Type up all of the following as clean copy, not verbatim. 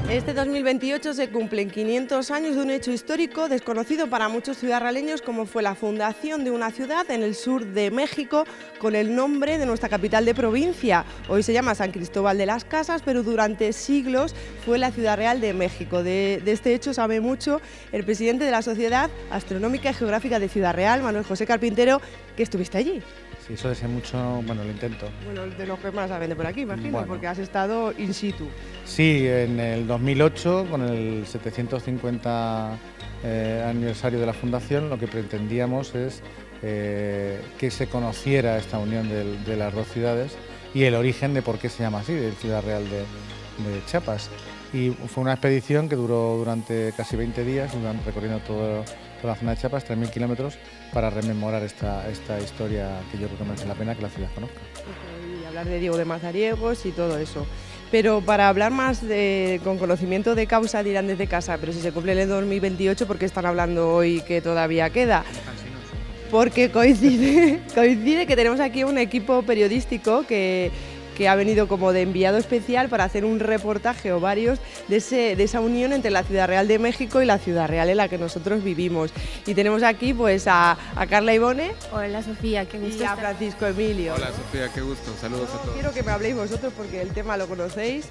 Este 2028 se cumplen 500 años de un hecho histórico desconocido para muchos ciudadraleños, como fue la fundación de una ciudad en el sur de México con el nombre de nuestra capital de provincia. Hoy se llama San Cristóbal de las Casas, pero durante siglos fue la Ciudad Real de México. De este hecho sabe mucho el presidente de la Sociedad Astronómica y Geográfica de Ciudad Real, Manuel José Carpintero, que estuviste allí. Sí, eso desde mucho, bueno, lo intento. Bueno, de los que más saben de por aquí, imagino, Bueno. porque has estado in situ. Sí, en el 2008, con el 750 aniversario de la fundación, lo que pretendíamos es que se conociera esta unión de las dos ciudades y el origen de por qué se llama así, de Ciudad Real de Chiapas. Y fue una expedición que duró durante casi 20 días, recorriendo toda la zona de Chiapas, 3.000 kilómetros, para rememorar esta historia que yo creo que merece la pena que la ciudad conozca. Y hablar de Diego de Mazariegos y todo eso. Pero para hablar más con conocimiento de causa dirán desde casa, pero si se cumple el 2028, ¿por qué están hablando hoy que todavía queda? Porque coincide que tenemos aquí un equipo periodístico que ha venido como de enviado especial para hacer un reportaje o varios de esa unión entre la Ciudad Real de México y la Ciudad Real en la que nosotros vivimos. Y tenemos aquí pues a Carla Ivone. Hola Sofía, qué gusto. Y a Francisco Emilio. Hola Sofía, qué gusto, saludos a todos. Quiero que me habléis vosotros porque el tema lo conocéis.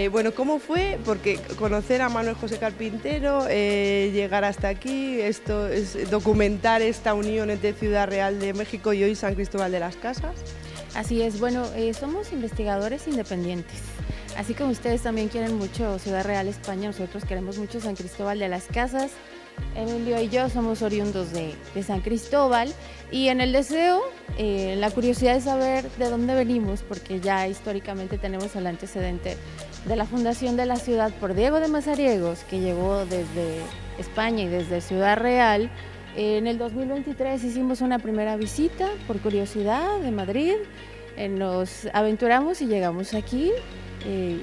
Bueno, ¿cómo fue? Porque conocer a Manuel José Carpintero, llegar hasta aquí, esto es documentar esta unión entre Ciudad Real de México y hoy San Cristóbal de las Casas. Así es, bueno, somos investigadores independientes. Así como ustedes también quieren mucho Ciudad Real, España, nosotros queremos mucho San Cristóbal de las Casas. Emilio y yo somos oriundos de San Cristóbal y en el deseo, la curiosidad de saber de dónde venimos, porque ya históricamente tenemos el antecedente de la fundación de la ciudad por Diego de Mazariegos, que llegó desde España y desde Ciudad Real. En el 2023 hicimos una primera visita por curiosidad de Madrid, nos aventuramos y llegamos aquí,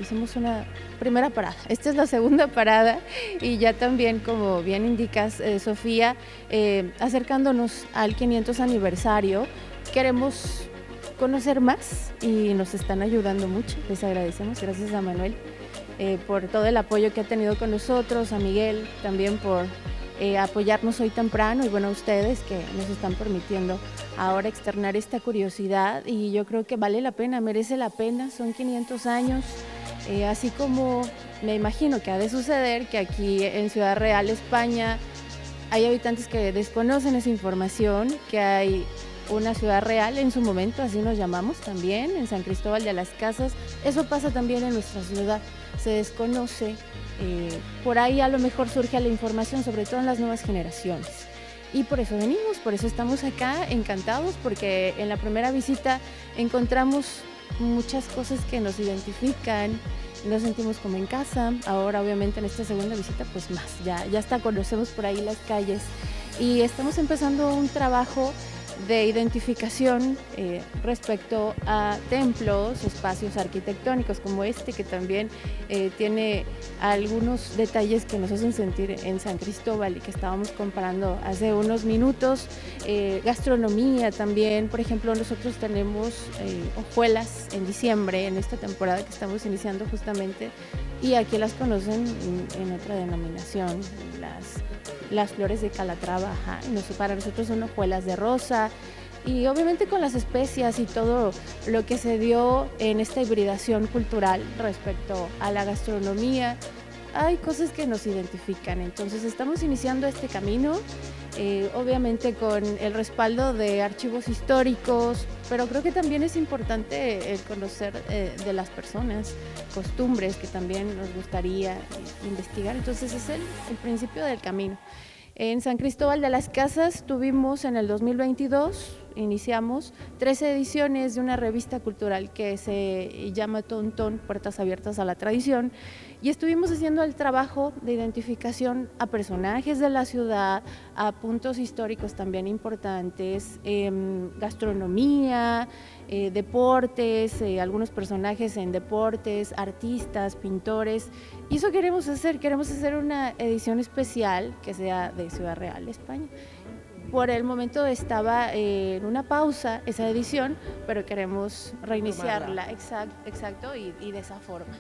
hicimos una primera parada. Esta es la segunda parada y ya también, como bien indicas, Sofía, acercándonos al 500 aniversario, queremos conocer más y nos están ayudando mucho, les agradecemos, gracias a Manuel por todo el apoyo que ha tenido con nosotros, a Miguel también por apoyarnos hoy temprano y bueno, a ustedes que nos están permitiendo ahora externar esta curiosidad y yo creo que vale la pena, merece la pena, son 500 años, así como me imagino que ha de suceder que aquí en Ciudad Real, España, hay habitantes que desconocen esa información, que hay una ciudad real en su momento, así nos llamamos también, en San Cristóbal de las Casas, eso pasa también en nuestra ciudad, se desconoce. Por ahí a lo mejor surge la información, sobre todo en las nuevas generaciones. Y por eso venimos, por eso estamos acá, encantados, porque en la primera visita encontramos muchas cosas que nos identifican, nos sentimos como en casa. Ahora obviamente en esta segunda visita pues más, ya hasta conocemos por ahí las calles y estamos empezando un trabajo de identificación respecto a templos, espacios arquitectónicos como este, que también tiene algunos detalles que nos hacen sentir en San Cristóbal y que estábamos comparando hace unos minutos. Gastronomía también, por ejemplo, nosotros tenemos hojuelas en diciembre, en esta temporada que estamos iniciando justamente, y aquí las conocen en otra denominación, las flores de Calatrava, para nosotros son hojuelas de rosa y obviamente con las especias y todo lo que se dio en esta hibridación cultural respecto a la gastronomía, hay cosas que nos identifican, entonces estamos iniciando este camino, obviamente con el respaldo de archivos históricos, pero creo que también es importante el conocer de las personas, costumbres que también nos gustaría investigar, entonces es el principio del camino. En San Cristóbal de las Casas tuvimos en el 2022, iniciamos 13 ediciones de una revista cultural que se llama Tontón, Puertas Abiertas a la Tradición, y estuvimos haciendo el trabajo de identificación a personajes de la ciudad, a puntos históricos también importantes, gastronomía, deportes, algunos personajes en deportes, artistas, pintores, y eso queremos hacer una edición especial que sea de Ciudad Real, España. Por el momento estaba en una pausa esa edición, pero queremos reiniciarla, exacto, y de esa forma.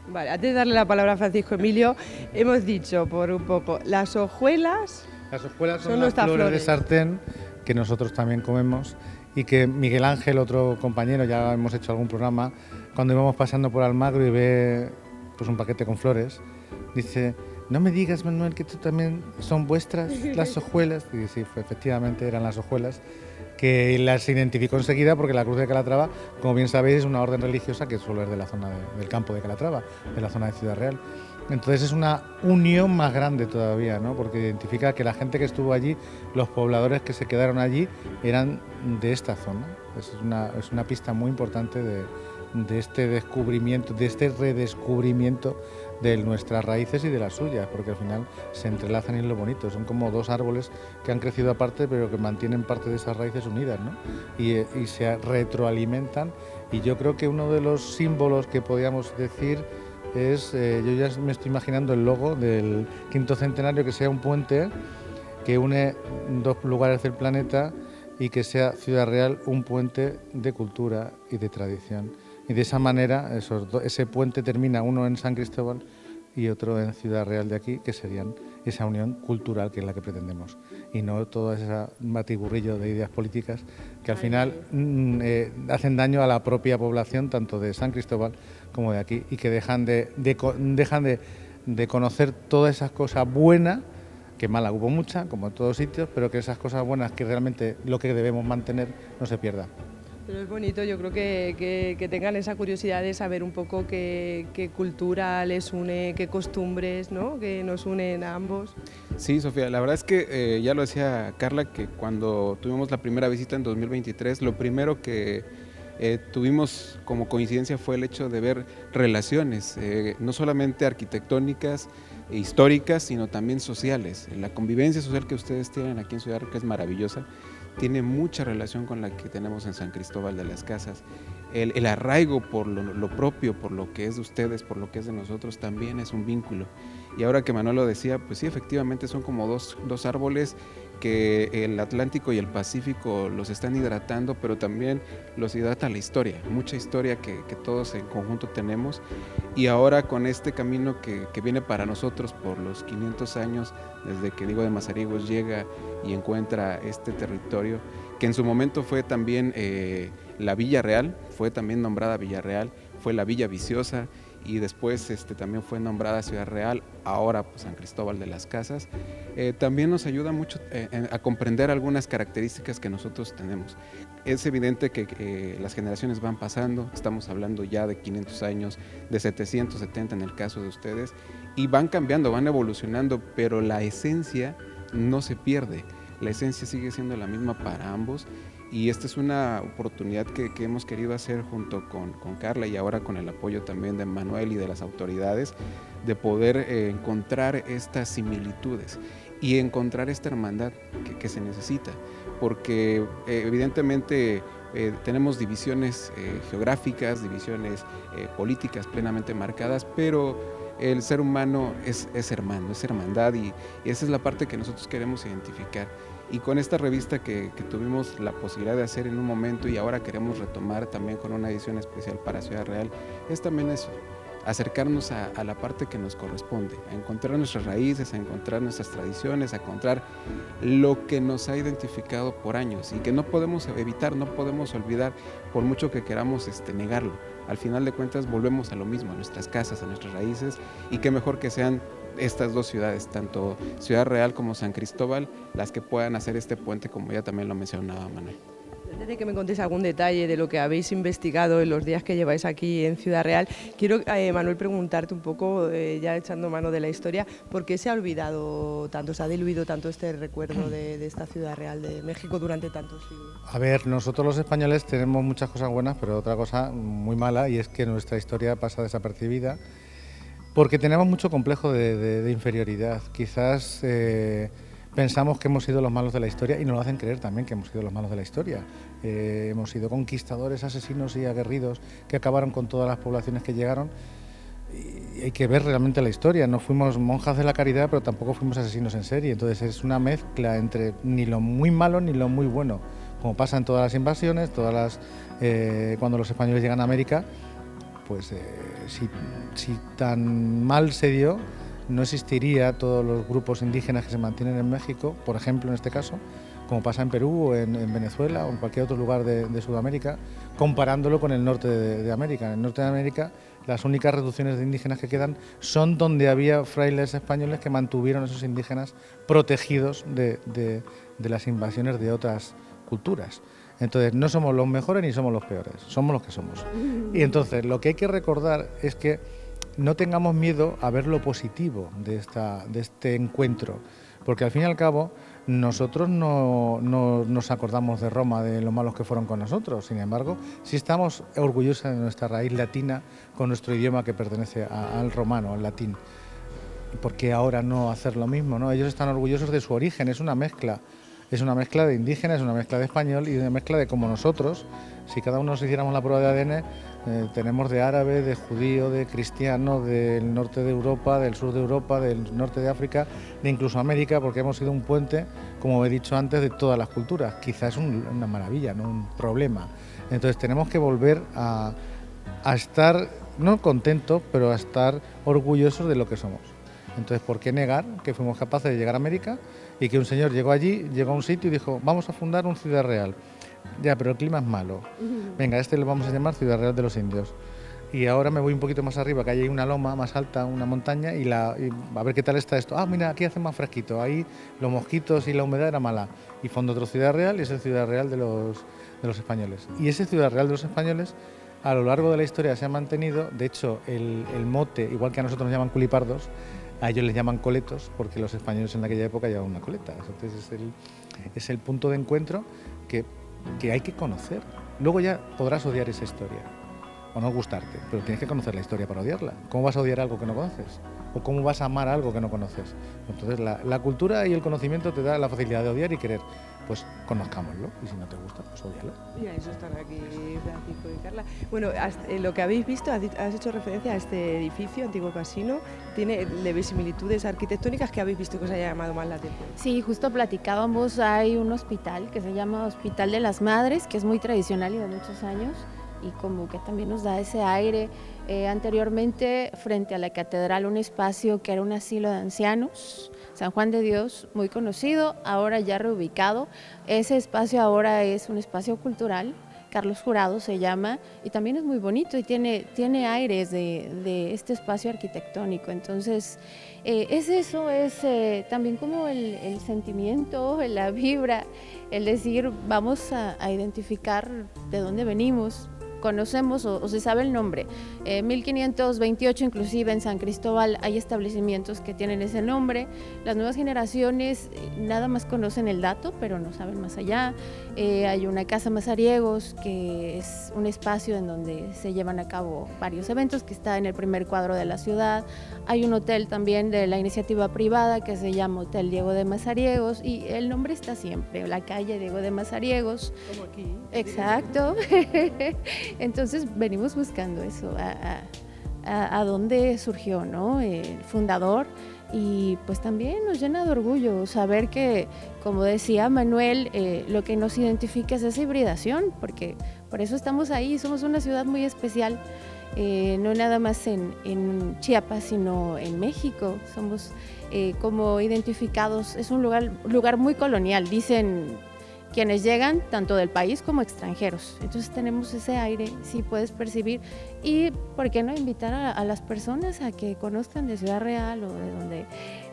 Vale, antes de darle la palabra a Francisco Emilio, hemos dicho por un poco, las hojuelas... Las hojuelas son las nuestras flores de sartén que nosotros también comemos y que Miguel Ángel, otro compañero, ya hemos hecho algún programa, cuando íbamos pasando por Almagro y ve pues un paquete con flores, dice: no me digas, Manuel, que tú también son vuestras las hojuelas. Y sí, efectivamente eran las hojuelas, que las identificó enseguida porque la Cruz de Calatrava, como bien sabéis, es una orden religiosa que suele ser de la zona del campo de Calatrava, de la zona de Ciudad Real. Entonces es una unión más grande todavía, ¿no? Porque identifica que la gente que estuvo allí, los pobladores que se quedaron allí, eran de esta zona. Es una pista muy importante de este descubrimiento, de este redescubrimiento de nuestras raíces y de las suyas, porque al final se entrelazan y es lo bonito. Son como dos árboles que han crecido aparte, pero que mantienen parte de esas raíces unidas, ¿no? Y se retroalimentan. Y yo creo que uno de los símbolos que podríamos decir es, yo ya me estoy imaginando el logo del 5º centenario, que sea un puente que une dos lugares del planeta y que sea Ciudad Real un puente de cultura y de tradición. Y de esa manera ese puente termina uno en San Cristóbal y otro en Ciudad Real de aquí, que serían esa unión cultural que es la que pretendemos, y no todo ese batiburrillo de ideas políticas que al final hacen daño a la propia población, tanto de San Cristóbal como de aquí, y que dejan de conocer todas esas cosas buenas, que mala hubo mucha, como en todos sitios, pero que esas cosas buenas, que realmente lo que debemos mantener, no se pierdan. Pero es bonito, yo creo que tengan esa curiosidad de saber un poco qué cultura les une, qué costumbres, ¿no?, que nos unen a ambos. Sí, Sofía, la verdad es que ya lo decía Carla, que cuando tuvimos la primera visita en 2023, lo primero que tuvimos como coincidencia fue el hecho de ver relaciones, no solamente arquitectónicas e históricas, sino también sociales. La convivencia social que ustedes tienen aquí en Ciudad Real, que es maravillosa, tiene mucha relación con la que tenemos en San Cristóbal de las Casas. El arraigo por lo propio, por lo que es de ustedes, por lo que es de nosotros, también es un vínculo. Y ahora que Manuel lo decía, pues sí, efectivamente son como dos árboles que el Atlántico y el Pacífico los están hidratando, pero también los hidrata la historia, mucha historia que todos en conjunto tenemos. Y ahora con este camino que viene para nosotros por los 500 años, desde que Diego de Mazariegos llega y encuentra este territorio, que en su momento fue también la Villa Real, fue también nombrada Villa Real, fue la Villa Viciosa, y después también fue nombrada Ciudad Real, ahora pues San Cristóbal de las Casas. También nos ayuda mucho a comprender algunas características que nosotros tenemos. Es evidente que las generaciones van pasando, estamos hablando ya de 500 años, de 770 en el caso de ustedes, y van cambiando, van evolucionando, pero la esencia no se pierde, la esencia sigue siendo la misma para ambos. Y esta es una oportunidad que hemos querido hacer junto con Carla, y ahora con el apoyo también de Manuel y de las autoridades, de poder encontrar estas similitudes y encontrar esta hermandad que se necesita, porque evidentemente tenemos divisiones geográficas, divisiones políticas plenamente marcadas, pero el ser humano es hermano, es hermandad, y esa es la parte que nosotros queremos identificar. Y con esta revista que tuvimos la posibilidad de hacer en un momento, y ahora queremos retomar también con una edición especial para Ciudad Real, es también eso, acercarnos a la parte que nos corresponde, a encontrar nuestras raíces, a encontrar nuestras tradiciones, a encontrar lo que nos ha identificado por años y que no podemos evitar, no podemos olvidar, por mucho que queramos negarlo. Al final de cuentas volvemos a lo mismo, a nuestras casas, a nuestras raíces, y qué mejor que sean estas dos ciudades, tanto Ciudad Real como San Cristóbal, las que puedan hacer este puente, como ya también lo mencionaba Manuel. Antes de que me contéis algún detalle de lo que habéis investigado en los días que lleváis aquí en Ciudad Real, quiero, Manuel, preguntarte un poco, ya echando mano de la historia, ¿por qué se ha olvidado tanto, se ha diluido tanto este recuerdo de esta Ciudad Real de México durante tantos siglos? A ver, nosotros los españoles tenemos muchas cosas buenas, pero otra cosa muy mala, y es que nuestra historia pasa desapercibida, porque tenemos mucho complejo de inferioridad. Quizás pensamos que hemos sido los malos de la historia, y nos lo hacen creer también que hemos sido los malos de la historia. Hemos sido conquistadores, asesinos y aguerridos que acabaron con todas las poblaciones que llegaron. Y hay que ver realmente la historia. No fuimos monjas de la caridad, pero tampoco fuimos asesinos en serie. Entonces es una mezcla entre ni lo muy malo ni lo muy bueno, como pasa en todas las invasiones, cuando los españoles llegan a América, pues si tan mal se dio, no existiría todos los grupos indígenas que se mantienen en México, por ejemplo en este caso, como pasa en Perú, en Venezuela o en cualquier otro lugar de Sudamérica, comparándolo con el norte de América. En el norte de América las únicas reducciones de indígenas que quedan son donde había frailes españoles que mantuvieron a esos indígenas protegidos de las invasiones de otras culturas. Entonces no somos los mejores ni somos los peores, somos los que somos. Y entonces lo que hay que recordar es que no tengamos miedo a ver lo positivo de este encuentro, porque al fin y al cabo nosotros no nos acordamos de Roma, de lo malos que fueron con nosotros. Sin embargo, sí estamos orgullosos de nuestra raíz latina con nuestro idioma que pertenece al romano, al latín. ¿Por qué ahora no hacer lo mismo, no? Ellos están orgullosos de su origen, es una mezcla de indígenas, es una mezcla de español y una mezcla de como nosotros. Si cada uno nos hiciéramos la prueba de ADN, tenemos de árabe, de judío, de cristiano, del norte de Europa, del sur de Europa, del norte de África, de incluso América, porque hemos sido un puente, como he dicho antes, de todas las culturas. Quizás es una maravilla, no un problema. Entonces tenemos que volver a estar, no contentos, pero a estar orgullosos de lo que somos. Entonces, ¿por qué negar que fuimos capaces de llegar a América y que un señor llegó allí, llegó a un sitio y dijo, vamos a fundar una Ciudad Real? Ya, pero el clima es malo. Venga, lo vamos a llamar Ciudad Real de los Indios. Y ahora me voy un poquito más arriba, que hay una loma más alta, una montaña, y a ver qué tal está esto. Ah, mira, aquí hace más fresquito. Ahí los mosquitos y la humedad era mala. Y fondo otra Ciudad Real y esa es Ciudad Real de los españoles. Y esa Ciudad Real de los españoles, a lo largo de la historia se ha mantenido. De hecho, el mote, igual que a nosotros nos llaman culipardos, a ellos les llaman coletos, porque los españoles en aquella época llevaban una coleta. Entonces es el punto de encuentro que hay que conocer. Luego ya podrás odiar esa historia o no gustarte, pero tienes que conocer la historia para odiarla. ¿Cómo vas a odiar algo que no conoces? ¿O cómo vas a amar algo que no conoces? Entonces la cultura y el conocimiento te da la facilidad de odiar y querer. Pues conozcámoslo, y si no te gusta, pues odialo. Y a eso están aquí Francisco y Carla. Bueno, lo que habéis visto, has hecho referencia a este edificio, antiguo casino, tiene de similitudes arquitectónicas que habéis visto que os haya llamado más la atención. Sí, justo platicábamos, hay un hospital que se llama Hospital de las Madres, que es muy tradicional y de muchos años, y como que también nos da ese aire. Anteriormente, frente a la catedral, un espacio que era un asilo de ancianos, San Juan de Dios, muy conocido, ahora ya reubicado. Ese espacio ahora es un espacio cultural, Carlos Jurado se llama, y también es muy bonito y tiene aires de este espacio arquitectónico. Entonces, es eso, es también como el sentimiento, la vibra, el decir, vamos a identificar de dónde venimos, conocemos o se sabe el nombre. 1528 inclusive en San Cristóbal hay establecimientos que tienen ese nombre. Las nuevas generaciones nada más conocen el dato, pero no saben más allá. Hay una casa Mazariegos, que es un espacio en donde se llevan a cabo varios eventos, que está en el primer cuadro de la ciudad. Hay un hotel también de la iniciativa privada que se llama Hotel Diego de Mazariegos, y el nombre está siempre, la calle Diego de Mazariegos. Como aquí. Exacto. Entonces venimos buscando eso, a dónde surgió, ¿no? El fundador, y pues también nos llena de orgullo saber que, como decía Manuel, lo que nos identifica es esa hibridación, porque por eso estamos ahí, somos una ciudad muy especial, no nada más en Chiapas, sino en México, somos como identificados, es un lugar muy colonial, dicen quienes llegan tanto del país como extranjeros. Entonces tenemos ese aire, sí puedes percibir, y por qué no invitar a las personas a que conozcan de Ciudad Real o de donde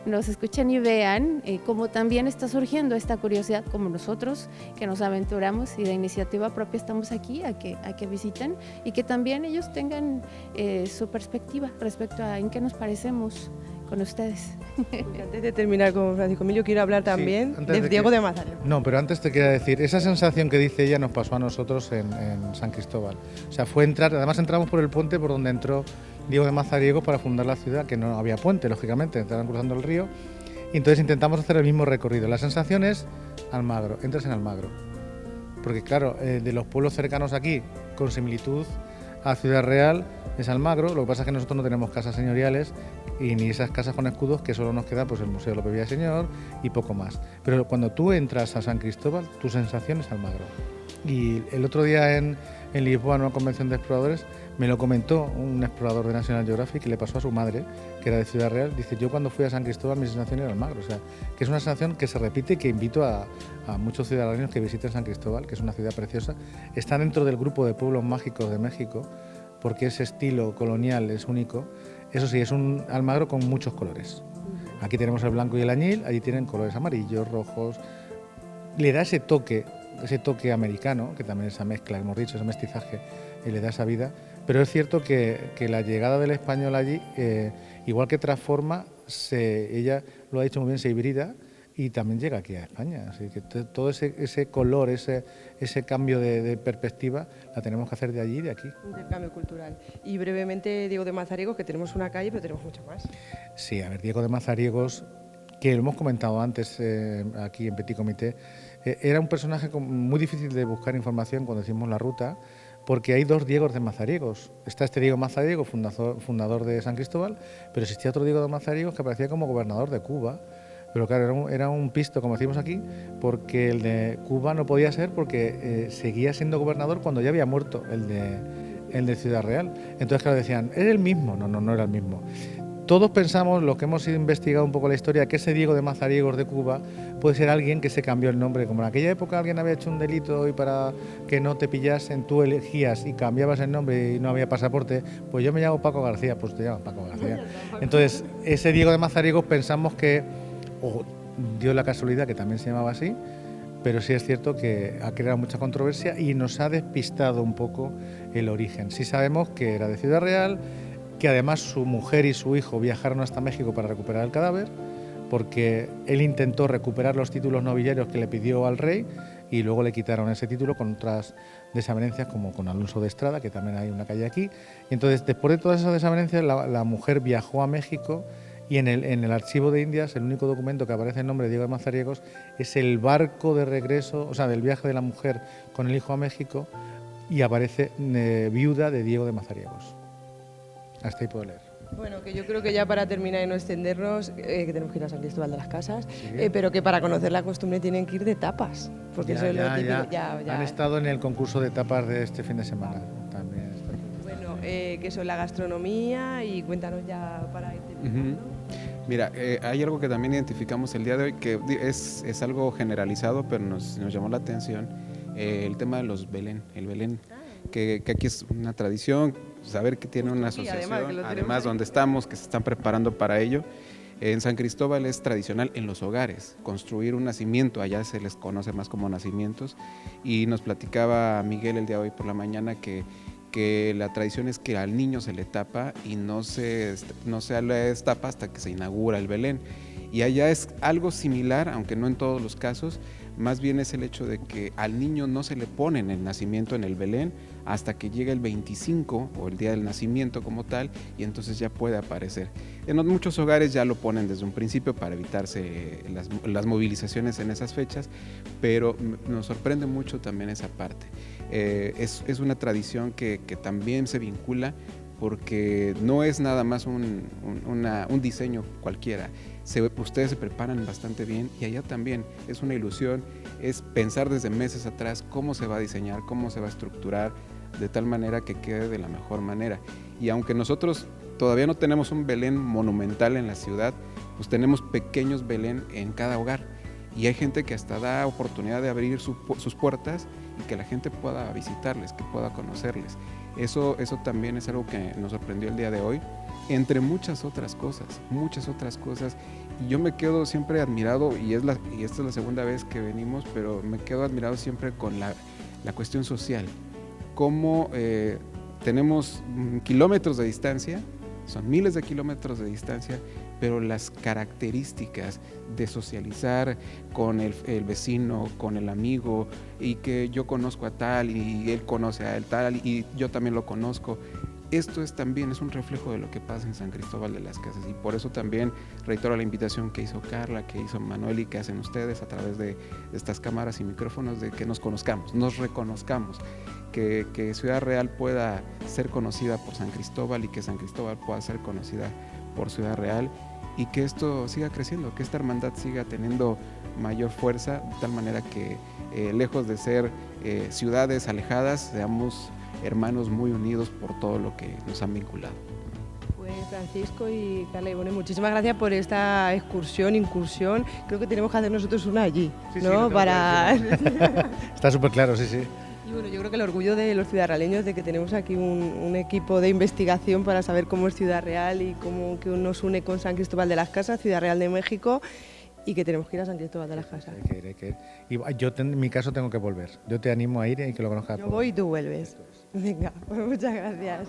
nos escuchen y vean cómo también está surgiendo esta curiosidad, como nosotros que nos aventuramos y de iniciativa propia estamos aquí, a que visiten y que también ellos tengan su perspectiva respecto a en qué nos parecemos con ustedes. Antes de terminar con Francisco Emilio, quiero hablar también de Diego de Mazariegos. No, pero antes te quería decir, esa sensación que dice ella nos pasó a nosotros en San Cristóbal. O sea, fue entrar, además entramos por el puente por donde entró Diego de Mazariegos para fundar la ciudad, que no había puente, lógicamente, estaban cruzando el río, y entonces intentamos hacer el mismo recorrido. La sensación es Almagro, entras en Almagro. Porque claro, de los pueblos cercanos aquí, con similitud a Ciudad Real, es Almagro. Lo que pasa es que nosotros no tenemos casas señoriales y ni esas casas con escudos, que solo nos queda pues el Museo Lope Villaseñor y poco más. Pero cuando tú entras a San Cristóbal, tu sensación es Almagro. Y el otro día en en Lisboa en una convención de exploradores, me lo comentó un explorador de National Geographic que le pasó a su madre, que era de Ciudad Real. Dice, yo cuando fui a San Cristóbal mi sensación era Almagro, o sea, que es una sensación que se repite y que invito a muchos ciudadanos que visiten San Cristóbal, que es una ciudad preciosa. Está dentro del grupo de pueblos mágicos de México, porque ese estilo colonial es único. Eso sí, es un Almagro con muchos colores. Aquí tenemos el blanco y el añil, allí tienen colores amarillos, rojos. Le da ese toque americano, que también esa mezcla, hemos dicho, ese mestizaje, y le da esa vida. Pero es cierto que la llegada del español allí, igual que transforma, ella lo ha dicho muy bien, se hibrida y también llega aquí a España. Así que todo ese color, ese cambio de perspectiva, la tenemos que hacer de allí y de aquí. Intercambio cultural. Y brevemente, Diego de Mazariegos, que tenemos una calle, pero tenemos mucho más. Sí, a ver, Diego de Mazariegos, que lo hemos comentado antes aquí en Petit Comité, era un personaje muy difícil de buscar información cuando hicimos la ruta, porque hay dos Diegos de Mazariegos. Está este Diego Mazariegos, fundador de San Cristóbal, pero existía otro Diego de Mazariegos que aparecía como gobernador de Cuba. Pero claro, era un pisto, como decimos aquí, porque el de Cuba no podía ser porque seguía siendo gobernador cuando ya había muerto el de Ciudad Real. Entonces, claro, decían, ¿es el mismo? No era el mismo. Todos pensamos, los que hemos investigado un poco la historia, que ese Diego de Mazariegos de Cuba puede ser alguien que se cambió el nombre. Como en aquella época alguien había hecho un delito y para que no te pillasen tú elegías y cambiabas el nombre y no había pasaporte, pues yo me llamo Paco García, pues te llamas Paco García. Entonces, ese Diego de Mazariegos pensamos que, o dio la casualidad que también se llamaba así, pero sí es cierto que ha creado mucha controversia y nos ha despistado un poco el origen. Sí sabemos que era de Ciudad Real, que además su mujer y su hijo viajaron hasta México para recuperar el cadáver, porque él intentó recuperar los títulos nobiliarios que le pidió al rey y luego le quitaron ese título con otras desavenencias, como con Alonso de Estrada, que también hay una calle aquí. Y entonces, después de todas esas desavenencias, la mujer viajó a México y en el archivo de Indias, el único documento que aparece el nombre de Diego de Mazariegos es el barco de regreso, o sea, del viaje de la mujer con el hijo a México, y aparece viuda de Diego de Mazariegos. Hasta ahí puedo leer. Bueno, que yo creo que ya para terminar y no extendernos, que tenemos que ir a San Cristóbal de las Casas, Sí. pero que para conocer la costumbre tienen que ir de tapas, porque eso es lo típico. Ya. Han estado en el concurso de tapas de este fin de semana también. Bueno, que eso es la gastronomía, y cuéntanos ya para ir terminando. Mira, hay algo que también identificamos el día de hoy, que es algo generalizado, pero nos llamó la atención, el tema de los Belén, el Belén, que aquí es una tradición, saber que tiene una Sí, asociación, además además donde estamos, que se están preparando para ello. En San Cristóbal es tradicional en los hogares construir un nacimiento, allá se les conoce más como nacimientos, y nos platicaba Miguel el día de hoy por la mañana que la tradición es que al niño se le tapa y no se le destapa hasta que se inaugura el Belén. Y allá es algo similar, aunque no en todos los casos, más bien es el hecho de que al niño no se le pone en el nacimiento en el Belén hasta que llega el 25 o el día del nacimiento como tal, y entonces ya puede aparecer. En muchos hogares ya lo ponen desde un principio para evitarse las movilizaciones en esas fechas, pero nos sorprende mucho también esa parte. Es una tradición que también se vincula, porque no es nada más un diseño cualquiera. Ustedes se preparan bastante bien, y allá también es una ilusión, es pensar desde meses atrás cómo se va a diseñar, cómo se va a estructurar, de tal manera que quede de la mejor manera. Y aunque nosotros todavía no tenemos un Belén monumental en la ciudad, pues tenemos pequeños Belén en cada hogar, y hay gente que hasta da oportunidad de abrir sus puertas y que la gente pueda visitarles, que pueda conocerles. Eso también es algo que nos sorprendió el día de hoy, entre muchas otras cosas, y yo me quedo siempre admirado, y esta es la segunda vez que venimos, pero me quedo admirado siempre con la cuestión social, cómo tenemos kilómetros de distancia, son miles de kilómetros de distancia, pero las características de socializar con el vecino, con el amigo, y que yo conozco a tal y él conoce a él tal y yo también lo conozco, esto también es un reflejo de lo que pasa en San Cristóbal de las Casas, y por eso también reitero la invitación que hizo Carla, que hizo Manuel y que hacen ustedes a través de estas cámaras y micrófonos, de que nos conozcamos, nos reconozcamos, que Ciudad Real pueda ser conocida por San Cristóbal y que San Cristóbal pueda ser conocida por Ciudad Real, y que esto siga creciendo, que esta hermandad siga teniendo mayor fuerza, de tal manera que lejos de ser ciudades alejadas, seamos hermanos muy unidos por todo lo que nos han vinculado. Pues Francisco y Carla Ivone, muchísimas gracias por esta incursión. Creo que tenemos que hacer nosotros una allí, Sí, sí, ¿no? lo tengo Está súper claro, sí, sí. Y bueno, yo creo que el orgullo de los ciudadrealeños de que tenemos aquí un equipo de investigación para saber cómo es Ciudad Real y cómo que nos une con San Cristóbal de las Casas, Ciudad Real de México, y que tenemos que ir a San Cristóbal de las Casas. Hay que ir. Y yo en mi caso tengo que volver. Yo te animo a ir y que lo conozcas. Yo voy y tú vuelves. Venga, pues muchas gracias.